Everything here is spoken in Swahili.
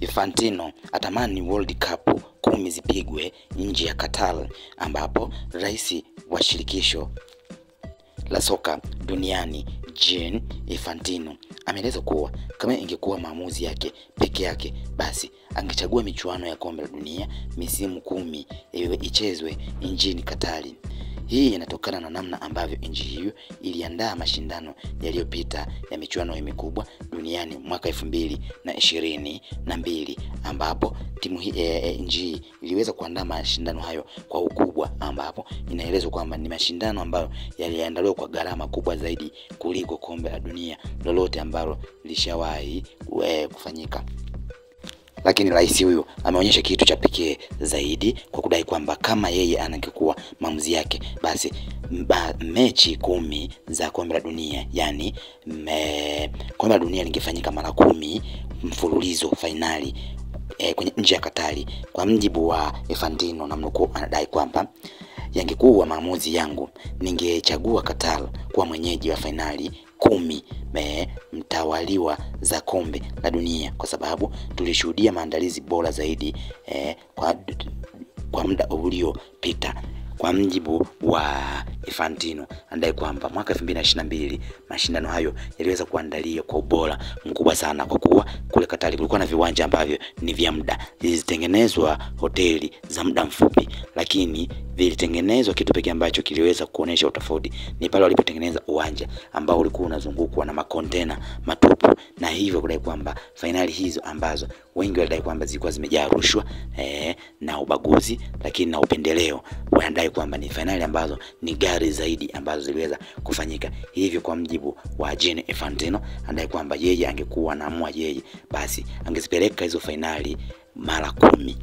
Infantino atamani World Cup 10 zipigwe nje ya Qatar, ambapo rais wa shirikisho la soka duniani Gianni Infantino ameeleza kuwa kama ingekuwa maamuzi yake peke yake, basi angechagua michuano ya kombe la dunia misimu 10 ichezwe nchini Qatar. Hii inatokana na namna ambavyo nchi hiyo iliandaa mashindano yaliyopita ya michuano mikubwa duniani mwaka 2022, ambapo timu hii nchi iliweza kuandaa mashindano hayo kwa ukubwa, ambapo inaelezwa kwamba ni mashindano ambayo yaliandaliwa kwa gharama kubwa zaidi kuliko kombe la dunia lolote ambalo lishawahi kufanyika. Lakini rais huyu ameonyesha kitu cha pekee zaidi kwa kudai kwamba kama yeye angekuwa maamuzi yake, basi mechi 10 za kombe la dunia, yani kombe la dunia lingefanyika mara 10 mfululizo finali kwenye nje ya Qatar. Kwa mjibu wa Infantino, namnukuu, anadai kwamba yangekuwa maamuzi yangu, ningechagua Qatar kuwa mwenyeji wa finali 10 mtawaliwa za kombe la dunia, kwa sababu tulishuhudia maandalizi bora zaidi kwa muda uliopita. Kwa mjibu wa Infantino, anadai kwamba mwaka 2022 mashindano hayo yaliweza kuandaliwa kwa ubora mkubwa sana, kwa kuwa kule Qatar kulikuwa na viwanja ambavyo ni vya muda, zilitengenezwa hoteli za muda mfupi, lakini vilitengenezwa kitu pekee ambacho kiliweza kuonesha utofauti ni pale walipotengeneza uwanja ambao ulikuwa unazungukwa na makontena matupu, na hivyo kudai kwamba finali hizo ambazo wengi walidai kwamba zilikuwa zimejaa rushwa na ubaguzi, lakini na upendeleo, wanadai kwamba ni finali ambazo ni gari zaidi ambazo ziliweza kufanyika. Hivyo kwa mjibu wa Gianni Infantino, anadai kwamba yeye angekuwa anaamua yeye, basi angezipeleka hizo finali mara 10.